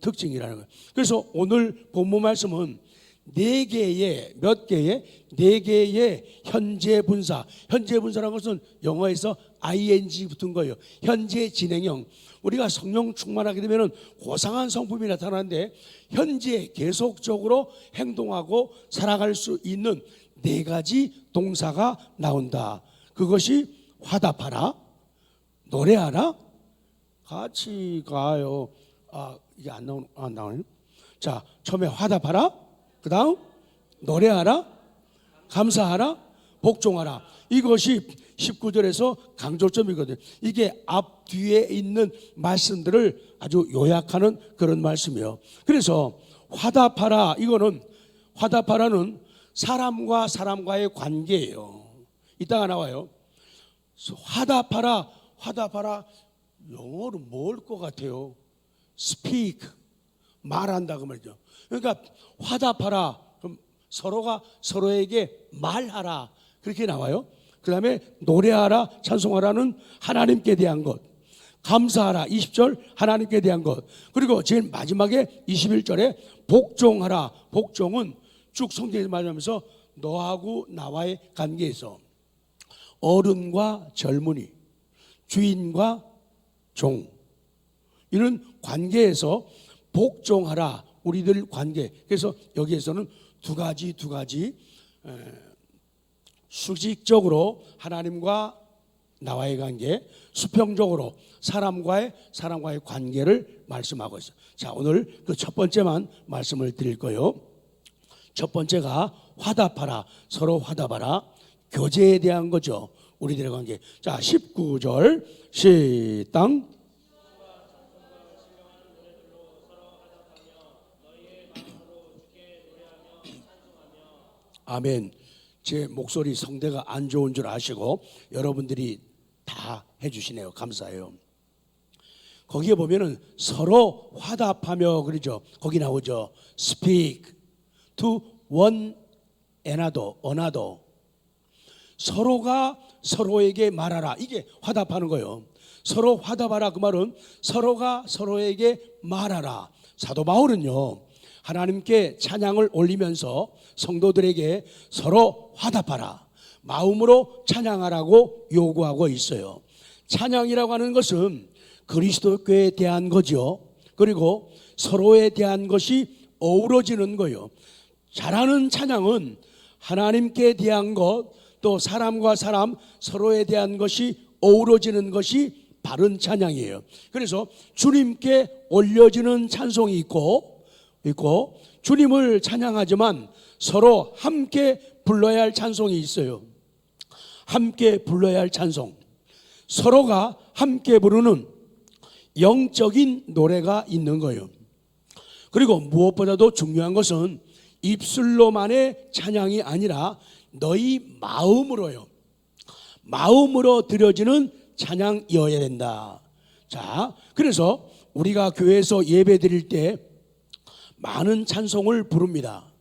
특징이라는 거예요. 그래서 오늘 본문 말씀은 네 개의 현재 분사. 현재 분사라는 것은 영어에서 ing 붙은 거예요. 현재 진행형. 우리가 성령 충만하게 되면 고상한 성품이 나타나는데 현재 계속적으로 행동하고 살아갈 수 있는 네 가지 동사가 나온다. 그것이 화답하라, 노래하라, 같이 가요. 이게 안 나오네요. 자, 처음에 화답하라, 그 다음 노래하라, 감사하라, 복종하라. 이것이 19절에서 강조점이거든요. 이게 앞뒤에 있는 말씀들을 아주 요약하는 그런 말씀이에요. 그래서 화답하라, 화답하라는 사람과 사람과의 관계예요. 이따가 나와요. 화답하라, 영어로 뭘 것 같아요? speak, 말한다 그 말이죠. 그러니까 화답하라, 그럼 서로가 서로에게 말하라, 그렇게 나와요. 그 다음에 노래하라, 찬송하라는 하나님께 대한 것, 감사하라 20절 하나님께 대한 것, 그리고 제일 마지막에 21절에 복종하라. 복종은 쭉 성경에서 말하면서 너하고 나와의 관계에서 어른과 젊은이, 주인과 종, 이런 관계에서 복종하라. 우리들 관계. 그래서 여기에서는 두 가지 수직적으로 하나님과 나와의 관계, 수평적으로 사람과의 관계를 말씀하고 있어요. 자, 오늘 그 첫 번째만 말씀을 드릴 거예요. 첫 번째가 화답하라, 서로 화답하라, 교제에 대한 거죠. 우리들의 관계. 자, 19절 시당. 아멘. 제 목소리 성대가 안 좋은 줄 아시고 여러분들이 다 해주시네요. 감사해요. 거기에 보면은 서로 화답하며 그러죠. 거기 나오죠. Speak to one another. 서로가 서로에게 말하라. 이게 화답하는 거예요. 서로 화답하라. 그 말은 서로가 서로에게 말하라. 사도 바울은요, 하나님께 찬양을 올리면서 성도들에게 서로 화답하라, 마음으로 찬양하라고 요구하고 있어요. 찬양이라고 하는 것은 그리스도교에 대한 거죠. 그리고 서로에 대한 것이 어우러지는 거예요. 잘하는 찬양은 하나님께 대한 것, 또 사람과 사람 서로에 대한 것이 어우러지는 것이 바른 찬양이에요. 그래서 주님께 올려지는 찬송이 있고 주님을 찬양하지만 서로 함께 불러야 할 찬송이 있어요. 함께 불러야 할 찬송, 서로가 함께 부르는 영적인 노래가 있는 거예요. 그리고 무엇보다도 중요한 것은 입술로만의 찬양이 아니라 너희 마음으로요, 마음으로 드려지는 찬양이어야 된다. 자, 그래서 우리가 교회에서 예배 드릴 때 많은 찬송을 부릅니다.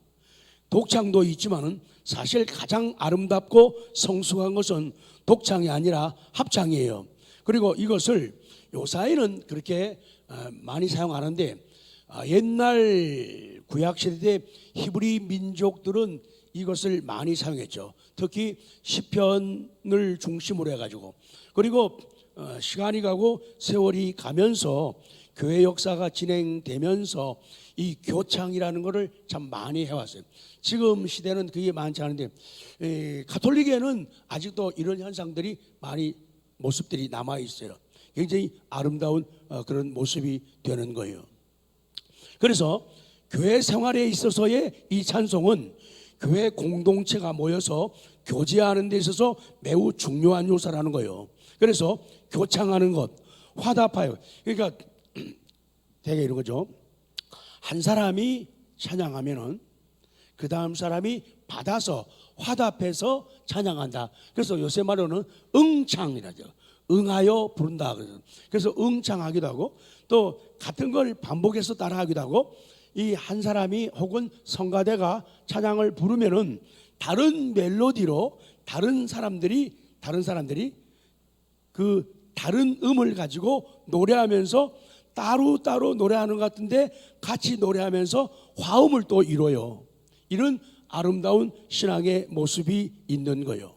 독창도 있지만은 사실 가장 아름답고 성숙한 것은 독창이 아니라 합창이에요. 그리고 이것을 요사이는 그렇게 많이 사용하는데 옛날 구약시대 때 히브리 민족들은 이것을 많이 사용했죠. 특히 시편을 중심으로 해가지고. 그리고 시간이 가고 세월이 가면서 교회 역사가 진행되면서 이 교창이라는 것을 참 많이 해왔어요. 지금 시대는 그게 많지 않은데 가톨릭에는 아직도 이런 현상들이 많이 모습들이 남아 있어요. 굉장히 아름다운 그런 모습이 되는 거예요. 그래서 교회 생활에 있어서의 이 찬송은 교회 공동체가 모여서 교제하는 데 있어서 매우 중요한 요소라는 거예요. 그래서 교창하는 것, 화답하여, 그러니까 되게 이런 거죠. 한 사람이 찬양하면은 그 다음 사람이 받아서 화답해서 찬양한다. 그래서 요새 말로는 응창이라죠. 응하여 부른다. 그래서 응창하기도 하고 또 같은 걸 반복해서 따라하기도 하고, 이 한 사람이 혹은 성가대가 찬양을 부르면은 다른 멜로디로 다른 사람들이 그 다른 음을 가지고 노래하면서 따로따로 노래하는 것 같은데 같이 노래하면서 화음을 또 이뤄요. 이런 아름다운 신앙의 모습이 있는 거예요.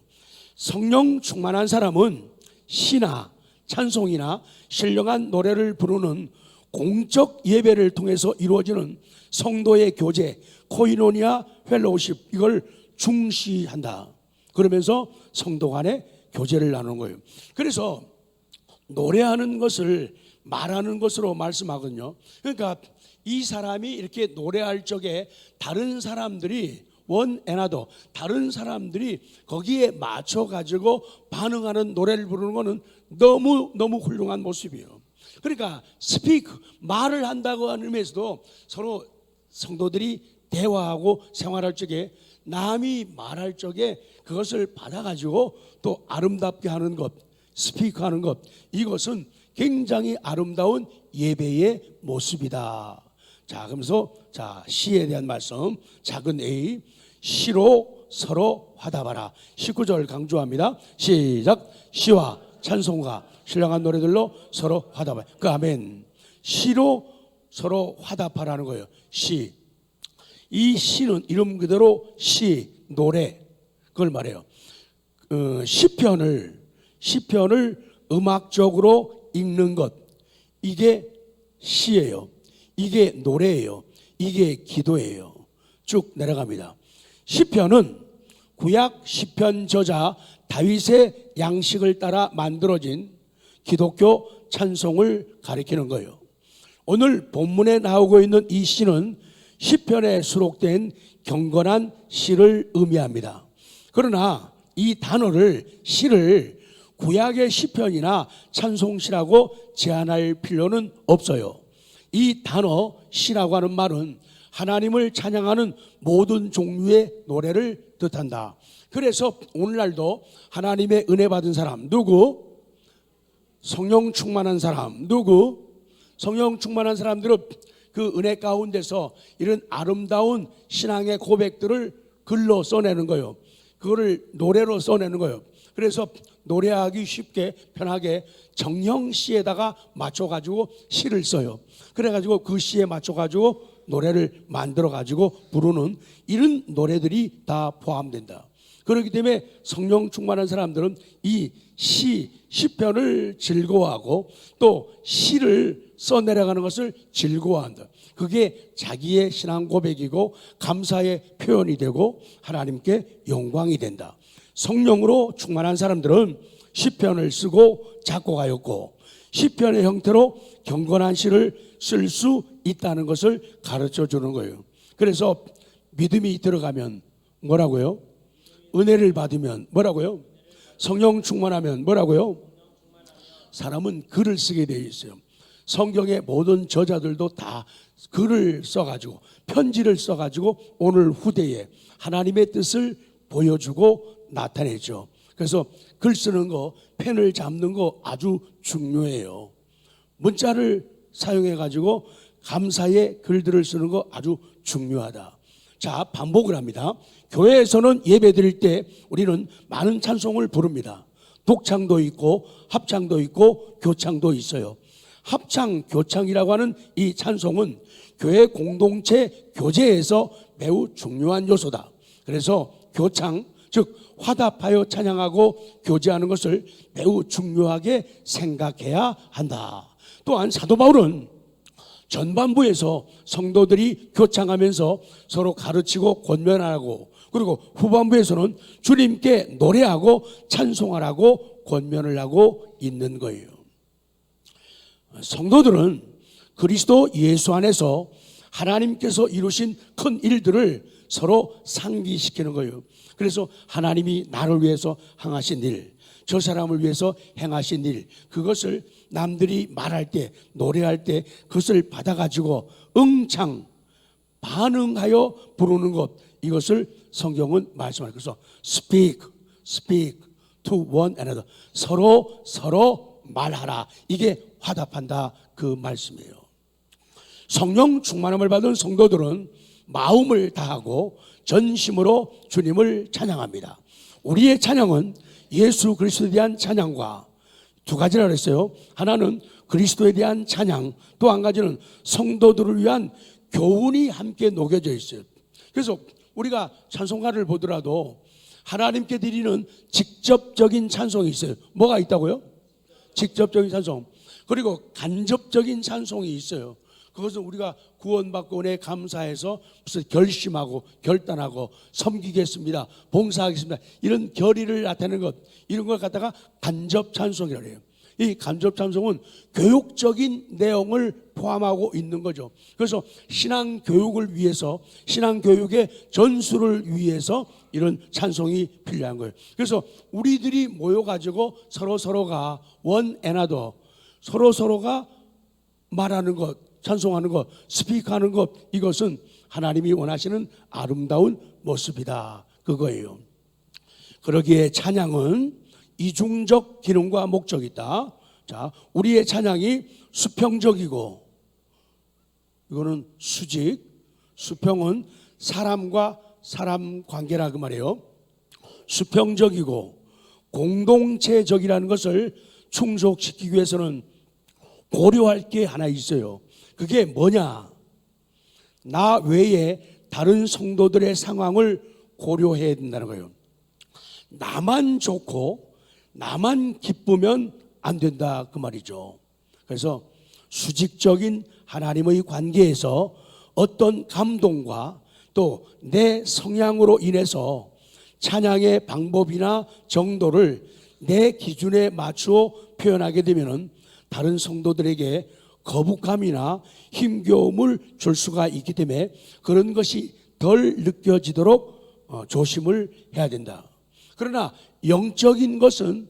성령 충만한 사람은 시나 찬송이나 신령한 노래를 부르는 공적 예배를 통해서 이루어지는 성도의 교제, 코이노니아 펠로우십, 이걸 중시한다. 그러면서 성도 간의 교제를 나누는 거예요. 그래서 노래하는 것을 말하는 것으로 말씀하거든요. 그러니까 이 사람이 이렇게 노래할 적에 다른 사람들이 다른 사람들이 거기에 맞춰 가지고 반응하는 노래를 부르는 것은 너무 훌륭한 모습이에요. 그러니까 스피크, 말을 한다고 하는 의미에서도 서로 성도들이 대화하고 생활할 적에 남이 말할 적에 그것을 받아가지고 또 아름답게 하는 것, 스피크하는 것, 이것은 굉장히 아름다운 예배의 모습이다. 자, 그러면서 시에 대한 말씀, 작은 A, 시로 서로 화답하라. 19절 강조합니다. 시작. 시와 찬송과 신령한 노래들로 서로 화답하라. 그 아멘. 시로 서로 화답하라는 거예요. 시. 이 시는 이름 그대로 시, 노래, 그걸 말해요. 시편을 음악적으로 읽는 것, 이게 시예요. 이게 노래예요. 이게 기도예요. 쭉 내려갑니다. 시편은 구약 시편 저자 다윗의 양식을 따라 만들어진 기독교 찬송을 가리키는 거예요. 오늘 본문에 나오고 있는 이 시는 시편에 수록된 경건한 시를 의미합니다. 그러나 이 단어를, 시를 구약의 시편이나 찬송시라고 제한할 필요는 없어요. 이 단어 시라고 하는 말은 하나님을 찬양하는 모든 종류의 노래를 뜻한다. 그래서 오늘날도 하나님의 은혜 받은 사람 누구? 성령 충만한 사람 누구? 성령 충만한 사람들은 그 은혜 가운데서 이런 아름다운 신앙의 고백들을 글로 써내는 거예요. 그거를 노래로 써내는 거예요. 그래서 노래하기 쉽게 편하게 정형시에다가 맞춰가지고 시를 써요. 그래가지고 그 시에 맞춰가지고 노래를 만들어가지고 부르는 이런 노래들이 다 포함된다. 그렇기 때문에 성령 충만한 사람들은 이 시편을 즐거워하고 또 시를 써내려가는 것을 즐거워한다. 그게 자기의 신앙 고백이고 감사의 표현이 되고 하나님께 영광이 된다. 성령으로 충만한 사람들은 시편을 쓰고 작곡하였고 시편의 형태로 경건한 시를 쓸 수 있다는 것을 가르쳐 주는 거예요. 그래서 믿음이 들어가면 뭐라고요? 은혜를 받으면 뭐라고요? 성령 충만하면 뭐라고요? 사람은 글을 쓰게 되어 있어요. 성경의 모든 저자들도 다 글을 써가지고 편지를 써가지고 오늘 후대에 하나님의 뜻을 보여주고 나타내죠. 그래서 글 쓰는 거, 펜을 잡는 거 아주 중요해요. 문자를 사용해가지고 감사의 글들을 쓰는 거 아주 중요하다. 자, 반복을 합니다. 교회에서는 예배 드릴 때 우리는 많은 찬송을 부릅니다. 독창도 있고 합창도 있고 교창도 있어요. 합창, 교창이라고 하는 이 찬송은 교회 공동체 교제에서 매우 중요한 요소다. 그래서 교창, 즉 화답하여 찬양하고 교제하는 것을 매우 중요하게 생각해야 한다. 또한 사도 바울은 전반부에서 성도들이 교창하면서 서로 가르치고 권면하라고, 그리고 후반부에서는 주님께 노래하고 찬송하라고 권면을 하고 있는 거예요. 성도들은 그리스도 예수 안에서 하나님께서 이루신 큰 일들을 서로 상기시키는 거예요. 그래서 하나님이 나를 위해서 행하신 일, 저 사람을 위해서 행하신 일, 그것을 남들이 말할 때, 노래할 때 그것을 받아가지고 응창, 반응하여 부르는 것, 이것을 성경은 말씀하고, 그래서 speak to one another, 서로 말하라, 이게 화답한다 그 말씀이에요. 성령 충만함을 받은 성도들은 마음을 다하고 전심으로 주님을 찬양합니다. 우리의 찬양은 예수 그리스도에 대한 찬양과 두 가지라 그랬어요. 하나는 그리스도에 대한 찬양, 또 한 가지는 성도들을 위한 교훈이 함께 녹여져 있어요. 그래서 우리가 찬송가를 보더라도 하나님께 드리는 직접적인 찬송이 있어요. 뭐가 있다고요? 직접적인 찬송. 그리고 간접적인 찬송이 있어요. 그것은 우리가 구원받고 은혜에 감사해서 무슨 결심하고 결단하고 섬기겠습니다, 봉사하겠습니다, 이런 결의를 나타내는 것, 이런 걸 갖다가 간접 찬송이라고 해요. 이 간접 찬송은 교육적인 내용을 포함하고 있는 거죠. 그래서 신앙 교육을 위해서, 신앙 교육의 전수를 위해서 이런 찬송이 필요한 거예요. 그래서 우리들이 모여가지고 서로가 one another, 서로가 말하는 것, 찬송하는 것, 스피크하는 것, 이것은 하나님이 원하시는 아름다운 모습이다, 그거예요. 그러기에 찬양은 이중적 기능과 목적이 있다. 자, 우리의 찬양이 수평적이고, 이거는 수직, 수평은 사람과 사람 관계라 그 말이에요. 수평적이고 공동체적이라는 것을 충족시키기 위해서는 고려할 게 하나 있어요. 그게 뭐냐? 나 외에 다른 성도들의 상황을 고려해야 된다는 거예요. 나만 좋고 나만 기쁘면 안 된다, 그 말이죠. 그래서 수직적인 하나님의 관계에서 어떤 감동과 또 내 성향으로 인해서 찬양의 방법이나 정도를 내 기준에 맞추어 표현하게 되면 다른 성도들에게 거북함이나 힘겨움을 줄 수가 있기 때문에 그런 것이 덜 느껴지도록 조심을 해야 된다. 그러나 영적인 것은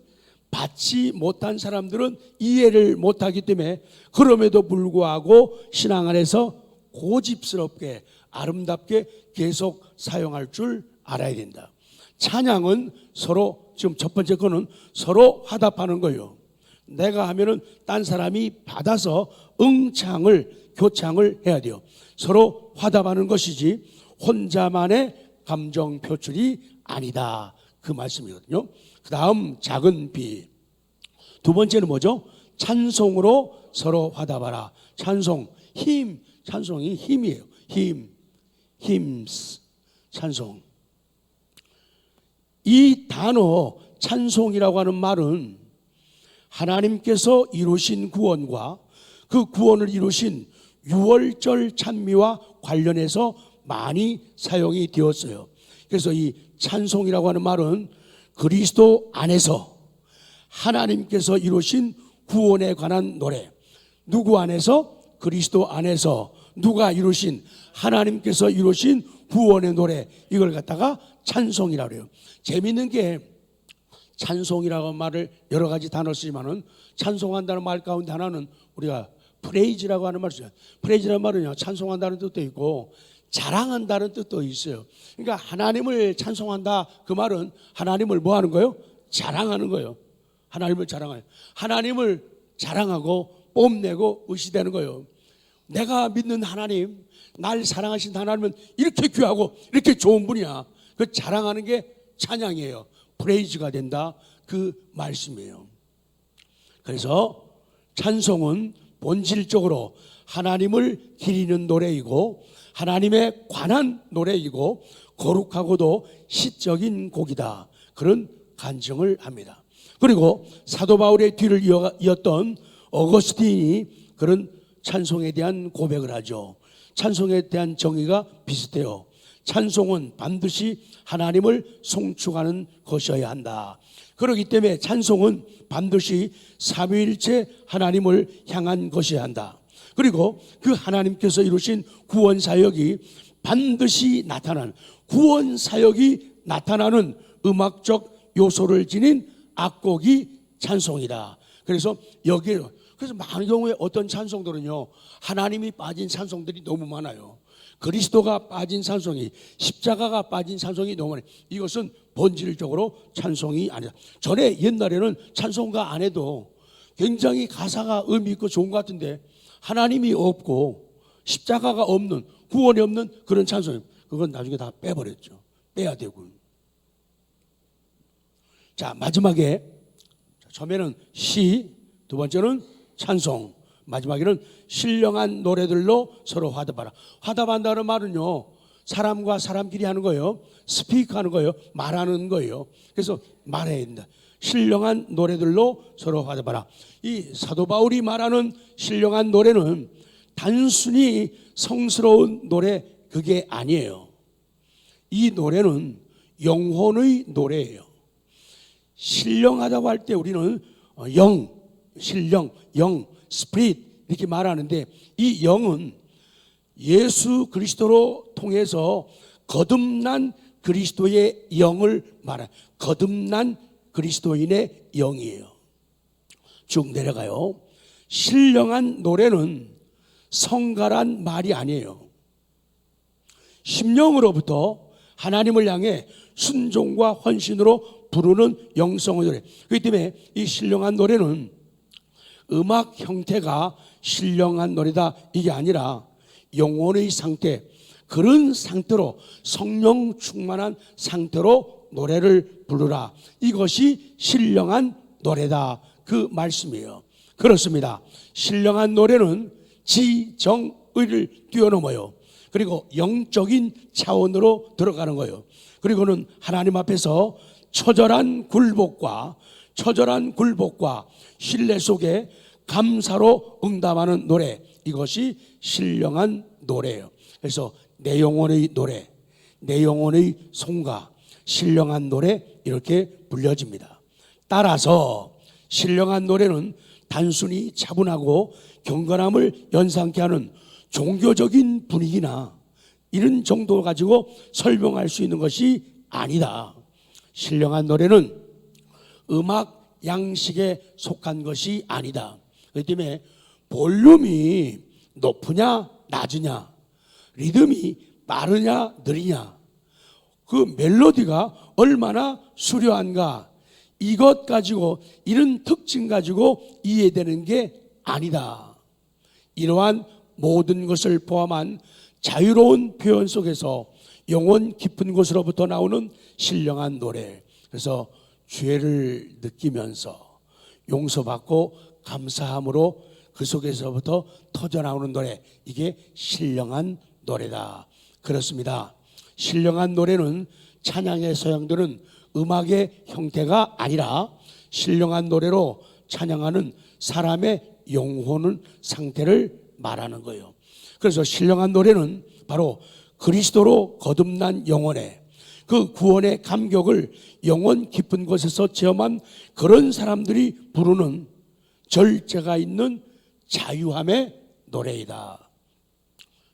받지 못한 사람들은 이해를 못하기 때문에 그럼에도 불구하고 신앙 안에서 고집스럽게 아름답게 계속 사용할 줄 알아야 된다. 찬양은 서로, 지금 첫 번째 거는 서로 화답하는 거예요. 내가 하면은 딴 사람이 받아서 응창을, 교창을 해야 돼요. 서로 화답하는 것이지 혼자만의 감정 표출이 아니다, 그 말씀이거든요. 그 다음 작은 비. 두 번째는 뭐죠? 찬송으로 서로 화답하라. 찬송, 힘, 찬송이 힘이에요. 힘스, 찬송. 이 단어 찬송이라고 하는 말은 하나님께서 이루신 구원과 그 구원을 이루신 유월절 찬미와 관련해서 많이 사용이 되었어요. 그래서 이 찬송이라고 하는 말은 그리스도 안에서 하나님께서 이루신 구원에 관한 노래, 누구 안에서? 그리스도 안에서 누가 이루신? 하나님께서 이루신 구원의 노래, 이걸 갖다가 찬송이라고 해요. 재미있는 게 찬송이라고 말을 여러 가지 단어를 쓰지만은 찬송한다는 말 가운데 하나는 우리가 프레이즈라고 하는 말을 써요. 프레이즈라는 말은요, 찬송한다는 뜻도 있고 자랑한다는 뜻도 있어요. 그러니까 하나님을 찬송한다, 그 말은 하나님을 뭐 하는 거예요? 자랑하는 거예요. 하나님을 자랑해요. 하나님을 자랑하고 뽐내고 의시되는 거예요. 내가 믿는 하나님, 날 사랑하신 하나님은 이렇게 귀하고 이렇게 좋은 분이야. 그 자랑하는 게 찬양이에요. 프레이즈가 된다, 그 말씀이에요. 그래서 찬송은 본질적으로 하나님을 기리는 노래이고 하나님에 관한 노래이고 거룩하고도 시적인 곡이다, 그런 간증을 합니다. 그리고 사도 바울의 뒤를 이었던 어거스틴이 그런 찬송에 대한 고백을 하죠. 찬송에 대한 정의가 비슷해요. 찬송은 반드시 하나님을 송축하는 것이어야 한다. 그렇기 때문에 찬송은 반드시 삼위일체 하나님을 향한 것이어야 한다. 그리고 그 하나님께서 이루신 구원 사역이 반드시 나타나는, 구원 사역이 나타나는 음악적 요소를 지닌 악곡이 찬송이다. 그래서 여기에, 그래서 많은 경우에 어떤 찬송들은요, 하나님이 빠진 찬송들이 너무 많아요. 그리스도가 빠진 찬송이, 십자가가 빠진 찬송이 너무 많아요. 이것은 본질적으로 찬송이 아니다. 전에 옛날에는 찬송가 안 해도 굉장히 가사가 의미 있고 좋은 것 같은데 하나님이 없고 십자가가 없는, 구원이 없는 그런 찬송, 그건 나중에 다 빼버렸죠. 빼야 되고. 자, 마지막에 처음에는 시, 두 번째는 찬송, 마지막에는 신령한 노래들로 서로 화답하라. 화답한다는 말은요, 사람과 사람끼리 하는 거예요. 스피크하는 거예요. 말하는 거예요. 그래서 말해야 된다. 신령한 노래들로 서로 화답하라. 이 사도 바울이 말하는 신령한 노래는 단순히 성스러운 노래 그게 아니에요. 이 노래는 영혼의 노래예요. 신령하다고 할 때 우리는 영, 신령, 영, 스피릿 이렇게 말하는데 이 영은 예수 그리스도로 통해서 거듭난 그리스도의 영을 말하는 거듭난 그리스도인의 영이에요. 쭉 내려가요. 신령한 노래는 성가란 말이 아니에요. 심령으로부터 하나님을 향해 순종과 헌신으로 부르는 영성의 노래. 그렇기 때문에 이 신령한 노래는 음악 형태가 신령한 노래다 이게 아니라 영혼의 상태, 그런 상태로 성령 충만한 상태로 노래를 부르라. 이것이 신령한 노래다 그 말씀이에요. 그렇습니다. 신령한 노래는 지정의를 뛰어넘어요. 그리고 영적인 차원으로 들어가는 거예요. 그리고는 하나님 앞에서 처절한 굴복과 신뢰 속에 감사로 응답하는 노래, 이것이 신령한 노래예요. 그래서 내 영혼의 노래, 내 영혼의 송가, 신령한 노래 이렇게 불려집니다. 따라서 신령한 노래는 단순히 차분하고 경건함을 연상케 하는 종교적인 분위기나 이런 정도 가지고 설명할 수 있는 것이 아니다. 신령한 노래는 음악 양식에 속한 것이 아니다. 그렇기 때문에 볼륨이 높으냐 낮으냐, 리듬이 빠르냐 느리냐, 그 멜로디가 얼마나 수려한가, 이것 가지고 이런 특징 가지고 이해되는 게 아니다. 이러한 모든 것을 포함한 자유로운 표현 속에서 영혼 깊은 곳으로부터 나오는 신령한 노래. 그래서 죄를 느끼면서 용서받고 감사함으로 그 속에서부터 터져나오는 노래, 이게 신령한 노래다. 그렇습니다. 신령한 노래는 찬양에 사용되는 음악의 형태가 아니라 신령한 노래로 찬양하는 사람의 영혼의 상태를 말하는 거예요. 그래서 신령한 노래는 바로 그리스도로 거듭난 영혼의 그 구원의 감격을 영혼 깊은 곳에서 체험한 그런 사람들이 부르는 절제가 있는 자유함의 노래이다.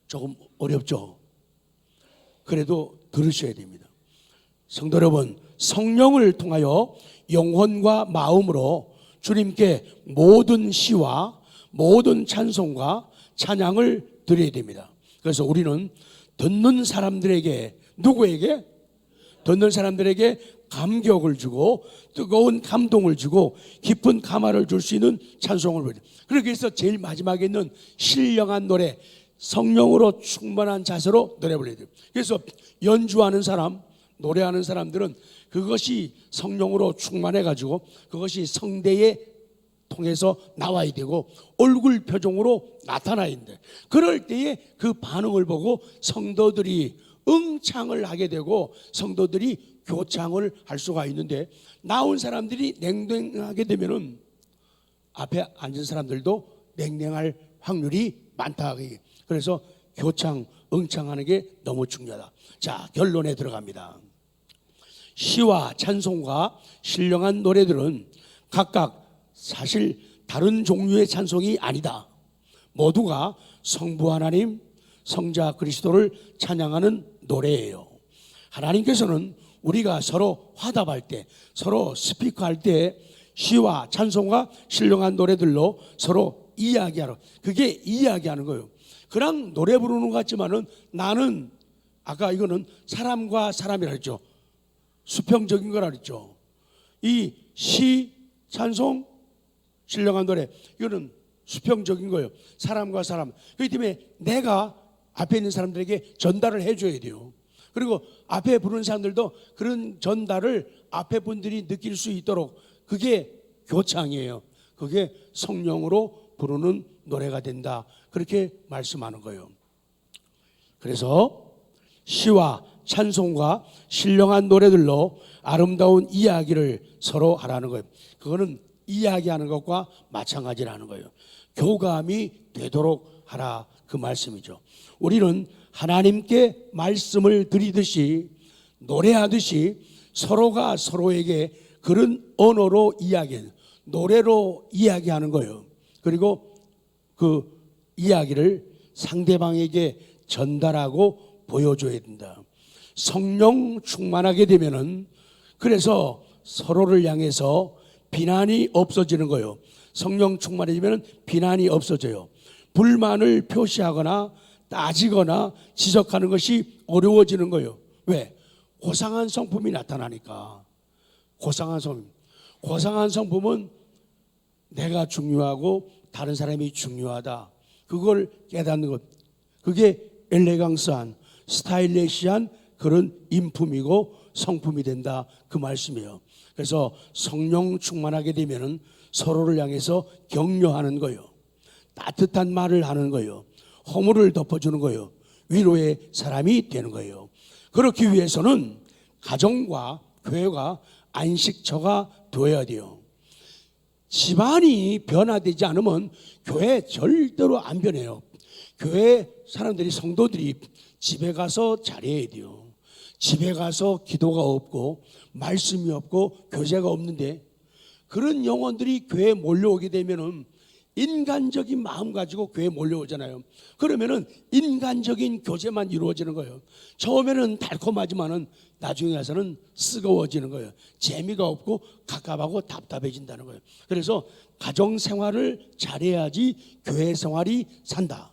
조금 어렵죠? 그래도 들으셔야 됩니다. 성도 여러분, 성령을 통하여 영혼과 마음으로 주님께 모든 시와 모든 찬송과 찬양을 드려야 됩니다. 그래서 우리는 듣는 사람들에게, 누구에게? 듣는 사람들에게 감격을 주고 뜨거운 감동을 주고 깊은 감화를 줄 수 있는 찬송을 부르죠. 그렇게 해서 제일 마지막에 있는 신령한 노래, 성령으로 충만한 자세로 노래 불러야 돼요. 그래서 연주하는 사람, 노래하는 사람들은 그것이 성령으로 충만해 가지고 그것이 성대에 통해서 나와야 되고 얼굴 표정으로 나타나야 되는데, 그럴 때에 그 반응을 보고 성도들이 응창을 하게 되고 성도들이 교창을 할 수가 있는데, 나온 사람들이 냉랭하게 되면은 앞에 앉은 사람들도 냉랭할 확률이 많다. 그래서 교창, 응창하는 게 너무 중요하다. 자, 결론에 들어갑니다. 시와 찬송과 신령한 노래들은 각각 사실 다른 종류의 찬송이 아니다. 모두가 성부 하나님, 성자 그리스도를 찬양하는 노래예요. 하나님께서는 우리가 서로 화답할 때, 서로 스피커할 때 시와 찬송과 신령한 노래들로 서로 이야기하러, 그게 이야기하는 거예요. 그냥 노래 부르는 것 같지만은 나는, 아까 이거는 사람과 사람이라 했죠. 수평적인 거라 했죠. 이 시, 찬송, 신령한 노래, 이거는 수평적인 거예요. 사람과 사람. 그렇기 때문에 내가 앞에 있는 사람들에게 전달을 해줘야 돼요. 그리고 앞에 부르는 사람들도 그런 전달을 앞에 분들이 느낄 수 있도록, 그게 교창이에요. 그게 성령으로 부르는 노래가 된다. 그렇게 말씀하는 거예요. 그래서 시와 찬송과 신령한 노래들로 아름다운 이야기를 서로 하라는 거예요. 그거는 이야기하는 것과 마찬가지라는 거예요. 교감이 되도록 하라, 그 말씀이죠. 우리는 하나님께 말씀을 드리듯이 노래하듯이 서로가 서로에게 그런 언어로 노래로 이야기하는 거예요. 그리고 그 이야기를 상대방에게 전달하고 보여줘야 된다. 성령 충만하게 되면은 그래서 서로를 향해서 비난이 없어지는 거예요. 성령 충만해지면 비난이 없어져요. 불만을 표시하거나 따지거나 지적하는 것이 어려워지는 거예요. 왜? 고상한 성품이 나타나니까. 고상한 성품은 내가 중요하고 다른 사람이 중요하다. 그걸 깨닫는 것. 그게 엘레강스한, 스타일리시한 그런 인품이고 성품이 된다, 그 말씀이에요. 그래서 성령 충만하게 되면은 서로를 향해서 격려하는 거예요. 따뜻한 말을 하는 거예요. 허물을 덮어주는 거예요. 위로의 사람이 되는 거예요. 그렇기 위해서는 가정과 교회가 안식처가 되어야 돼요. 집안이 변화되지 않으면 교회 절대로 안 변해요. 교회 사람들이, 성도들이 집에 가서 잘해야 돼요. 집에 가서 기도가 없고 말씀이 없고 교제가 없는데 그런 영혼들이 교회에 몰려오게 되면은 인간적인 마음 가지고 교회에 몰려오잖아요. 그러면은 인간적인 교제만 이루어지는 거예요. 처음에는 달콤하지만은 나중에 가서는 쓰거워지는 거예요. 재미가 없고 갑갑하고 답답해진다는 거예요. 그래서 가정 생활을 잘해야지 교회 생활이 산다.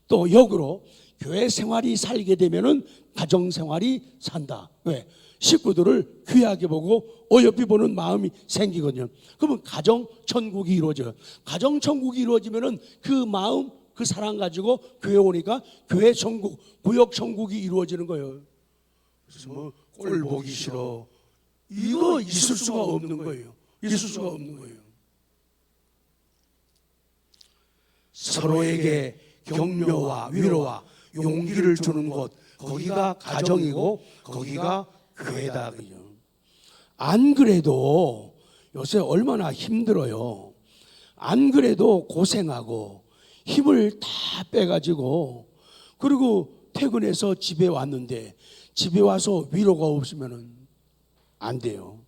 또 역으로 교회 생활이 살게 되면은 가정 생활이 산다. 왜? 식구들을 귀하게 보고 어여삐 보는 마음이 생기거든요. 그러면 가정 천국이 이루어져요. 가정 천국이 이루어지면은 그 마음, 그 사랑 가지고 교회 오니까 교회 천국, 구역 천국이 이루어지는 거예요. 그래서 뭐 꼴 보기 싫어, 이거 있을 수가 없는 거예요. 있을 수가 없는 거예요. 서로에게 격려와 위로와 용기를 주는 곳, 거기가 가정이고 거기가 교회다. 안 그래도 요새 얼마나 힘들어요. 안 그래도 고생하고 힘을 다 빼가지고 그리고 퇴근해서 집에 왔는데 집에 와서 위로가 없으면 안 돼요.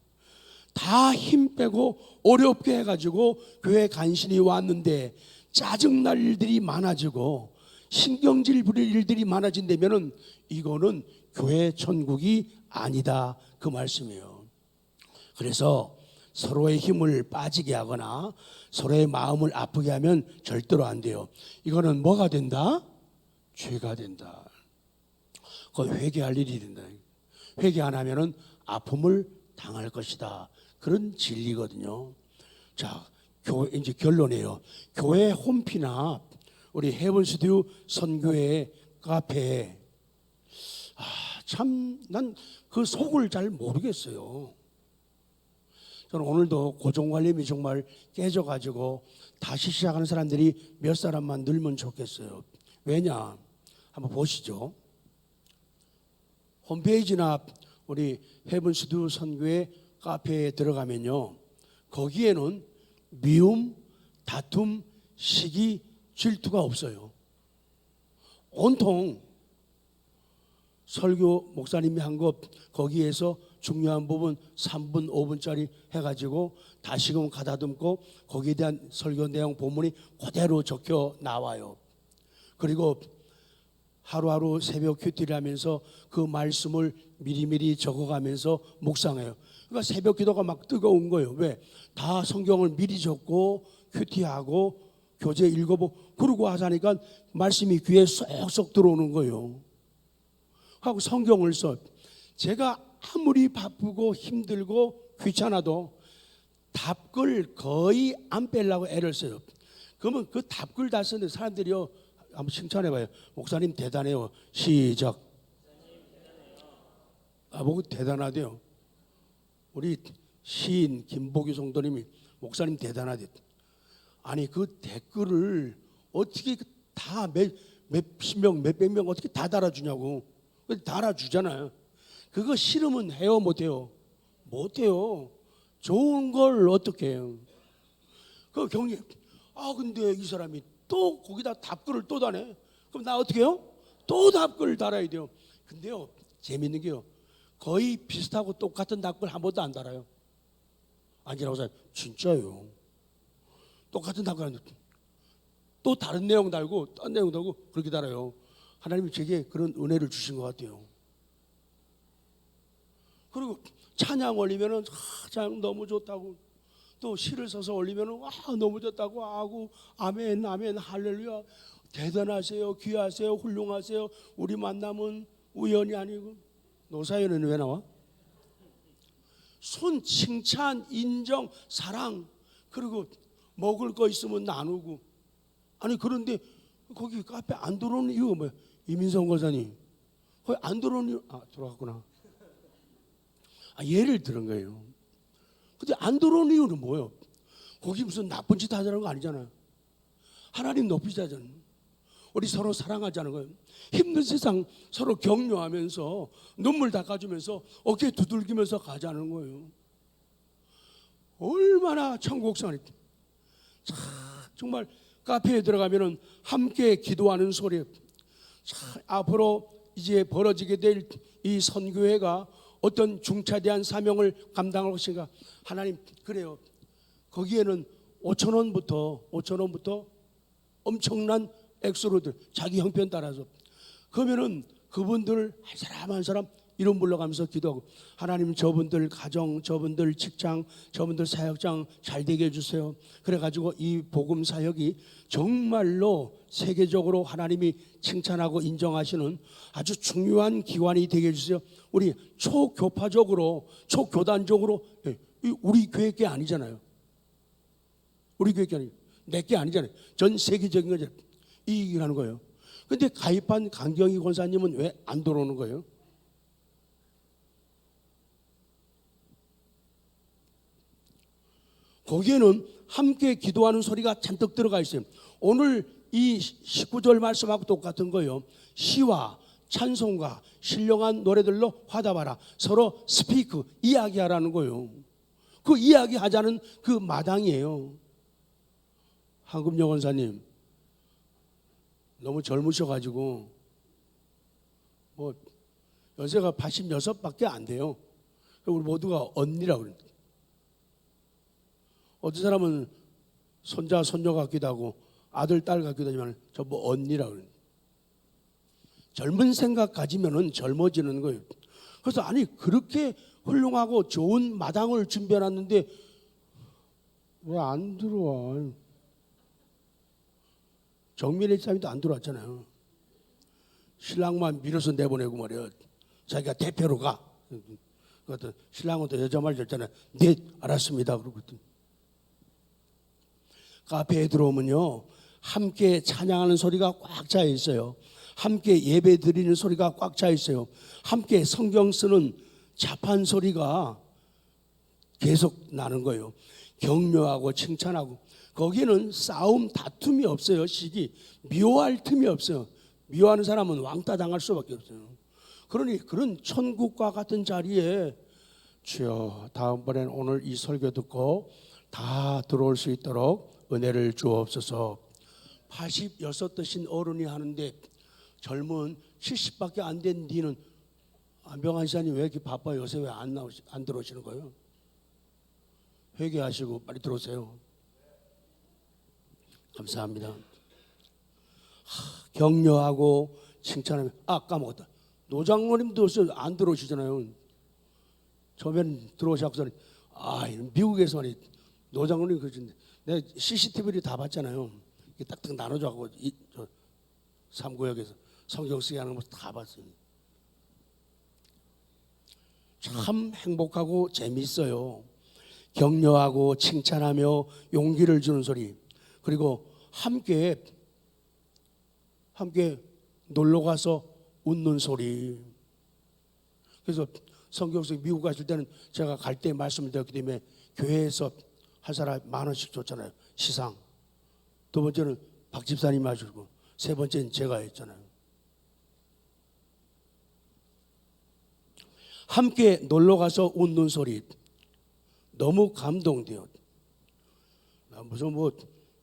다 힘 빼고 어렵게 해가지고 교회 간신히 왔는데 짜증날 일들이 많아지고 신경질 부릴 일들이 많아진다면은 이거는 교회 천국이 아니다, 그 말씀이에요. 그래서 서로의 힘을 빠지게 하거나 서로의 마음을 아프게 하면 절대로 안 돼요. 이거는 뭐가 된다? 죄가 된다. 그건 회개할 일이 된다. 회개 안 하면은 아픔을 당할 것이다. 그런 진리거든요. 자, 이제 결론이에요. 교회 홈피나 우리 헤븐스튜 선교회 카페, 참 난 그 속을 잘 모르겠어요. 저는 오늘도 고정관념이 정말 깨져가지고 다시 시작하는 사람들이 몇 사람만 늘면 좋겠어요. 왜냐? 한번 보시죠. 홈페이지나 우리 헤븐스튜 선교회 카페에 들어가면요, 거기에는 미움, 다툼, 시기, 질투가 없어요. 온통 설교 목사님이 한 것 거기에서 중요한 부분 3분, 5분짜리 해가지고 다시금 가다듬고 거기에 대한 설교 내용 본문이 그대로 적혀 나와요. 그리고 하루하루 새벽 큐티를 하면서 그 말씀을 미리미리 적어가면서 묵상해요. 그러니까 새벽 기도가 막 뜨거운 거예요. 왜? 다 성경을 미리 적고 큐티하고 교재 읽어보고 그러고 하자니까 말씀이 귀에 쏙쏙 들어오는 거예요. 하고 성경을 써. 제가 아무리 바쁘고 힘들고 귀찮아도 답글 거의 안 빼려고 애를 써요. 그러면 그 답글 다 쓰는데 사람들이요, 한번 칭찬해봐요. 목사님 대단해요. 시작. 보고 대단하대요. 우리 시인 김보기 성도님이 목사님 대단하대. 아니 그 댓글을 어떻게 다 몇십 명, 몇백 명 어떻게 다 달아주냐고. 달아주잖아요. 그거 싫으면 해요, 못해요? 못해요. 좋은 걸 어떻게 해요? 그 경리, 근데 이 사람이 또 거기다 답글을 또 다네. 그럼 나 어떻게 해요? 또 답글을 달아야 돼요. 근데요, 재밌는 게요, 거의 비슷하고 똑같은 답글 한 번도 안 달아요. 아니라고 생각. 진짜요. 똑같은 답글 안 달고 또 다른 내용 달고 딴 내용 달고 그렇게 달아요. 하나님이 제게 그런 은혜를 주신 것 같아요. 그리고 찬양 올리면은 찬양 너무 좋다고, 또 시를 써서 올리면은 너무 좋다고 하고, 아멘 아멘 할렐루야, 대단하세요, 귀하세요, 훌륭하세요, 우리 만남은 우연이 아니고. 노사연은 왜 나와? 손 칭찬, 인정, 사랑, 그리고 먹을 거 있으면 나누고. 아니 그런데 거기 카페 안 들어오는 이유가 뭐야? 이민성 권사님 거기 안 들어오는 이유, 들어갔구나. 예를 들은 거예요. 근데 안 들어오는 이유는 뭐예요? 거기 무슨 나쁜 짓 하자는 거 아니잖아요. 하나님 높이자잖아요. 우리 서로 사랑하자는 거예요. 힘든 세상 서로 격려하면서 눈물 닦아주면서 어깨 두들기면서 가자는 거예요. 얼마나 천국 생활이. 정말 카페에 들어가면은 함께 기도하는 소리. 앞으로 이제 벌어지게 될 이 선교회가 어떤 중차대한 사명을 감당할 것인가. 하나님, 그래요. 거기에는 5,000원부터 엄청난 액수로들 자기 형편 따라서, 그러면은 그분들 한 사람 한 사람 이름 불러가면서 기도하고, 하나님 저분들 가정, 저분들 직장, 저분들 사역장 잘 되게 해주세요. 그래가지고 이 복음 사역이 정말로 세계적으로 하나님이 칭찬하고 인정하시는 아주 중요한 기관이 되게 해주세요. 우리 초교파적으로, 초교단적으로, 우리 교회 게 아니잖아요. 우리 교회 게 아니에요. 내 게 아니잖아요. 전 세계적인 거잖아요. 이 얘기를 하는 거예요. 근데 가입한 강경희 권사님은 왜 안 들어오는 거예요? 거기에는 함께 기도하는 소리가 잔뜩 들어가 있어요. 오늘 이 19절 말씀하고 똑같은 거예요. 시와 찬송가, 신령한 노래들로 화답하라. 서로 스피크, 이야기하라는 거예요. 그 이야기하자는 그 마당이에요. 한금여 권사님 너무 젊으셔가지고 연세가 86밖에 안 돼요. 우리 모두가 언니라고 그래요. 어떤 사람은 손자, 손녀 같기도 하고 아들, 딸 같기도 하지만 전부 언니라고 그래요. 젊은 생각 가지면은 젊어지는 거예요. 그래서 아니 그렇게 훌륭하고 좋은 마당을 준비해놨는데 왜 안 들어와? 정민의 집사님도 안 들어왔잖아요. 신랑만 밀어서 내보내고 말이야. 자기가 대표로 가. 그것도 신랑은 또 여자 말 듣잖아요. 네, 알았습니다. 그러고 카페에 들어오면요, 함께 찬양하는 소리가 꽉 차 있어요. 함께 예배 드리는 소리가 꽉 차 있어요. 함께 성경 쓰는 자판 소리가 계속 나는 거예요. 격려하고 칭찬하고. 거기는 싸움, 다툼이 없어요. 시기 미워할 틈이 없어요. 미워하는 사람은 왕따 당할 수밖에 없어요. 그러니 그런 천국과 같은 자리에 주여 다음번엔 오늘 이 설교 듣고 다 들어올 수 있도록 은혜를 주옵소서. 86 되신 어른이 하는데 젊은 70밖에 안 된 니는, 안병환 시장님 왜 이렇게 바빠요? 요새 왜 안 들어오시는 거예요? 회개하시고 빨리 들어오세요. 감사합니다. 격려하고 칭찬하면, 까먹었다. 노장로님도 안 들어오시잖아요. 처음엔 들어오셔서 미국에서 말이 노장로님 그러신데 내가 CCTV를 다 봤잖아요. 딱딱 나눠줘갖고 저 3구역에서 성경 쓰기 하는 거 다 봤어요. 참 행복하고 재밌어요. 격려하고 칭찬하며 용기를 주는 소리, 그리고 함께 놀러 가서 웃는 소리. 그래서 성경 쓰기 미국 가실 때는 제가 갈 때 말씀을 드렸기 때문에 교회에서 한 사람에 10,000원씩 줬잖아요. 시상. 두 번째는 박 집사님이 하시고, 세 번째는 제가 했잖아요. 함께 놀러 가서 웃는 소리 너무 감동돼요. 무슨 뭐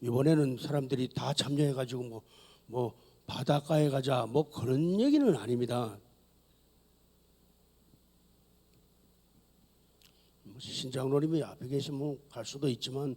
이번에는 사람들이 다 참여해가지고 뭐 바닷가에 가자 뭐 그런 얘기는 아닙니다. 신장로님이 앞에 계시면 갈 수도 있지만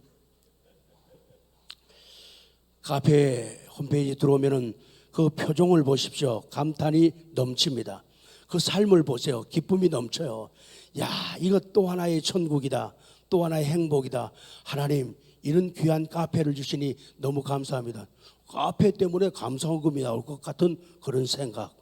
카페 홈페이지 들어오면은 그 표정을 보십시오. 감탄이 넘칩니다. 그 삶을 보세요. 기쁨이 넘쳐요. 야, 이거 또 하나의 천국이다. 또 하나의 행복이다. 하나님, 이런 귀한 카페를 주시니 너무 감사합니다. 카페 때문에 감사원금이 나올 것 같은 그런 생각.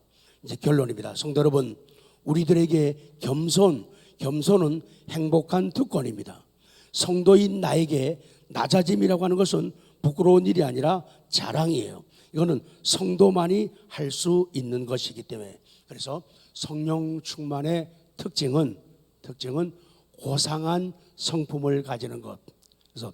이제 결론입니다. 성도 여러분, 우리들에게 겸손은 행복한 특권입니다. 성도인 나에게 낮아짐이라고 하는 것은 부끄러운 일이 아니라 자랑이에요. 이거는 성도만이 할 수 있는 것이기 때문에. 그래서 성령 충만의 특징은 고상한 성품을 가지는 것. 그래서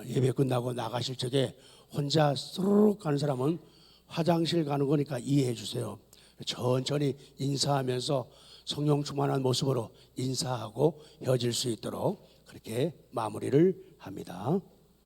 예배 끝나고 나가실 적에 혼자 스르륵 가는 사람은 화장실 가는 거니까 이해해 주세요. 천천히 인사하면서 성령 충만한 모습으로 인사하고 헤어질 수 있도록 그렇게 마무리를 합니다.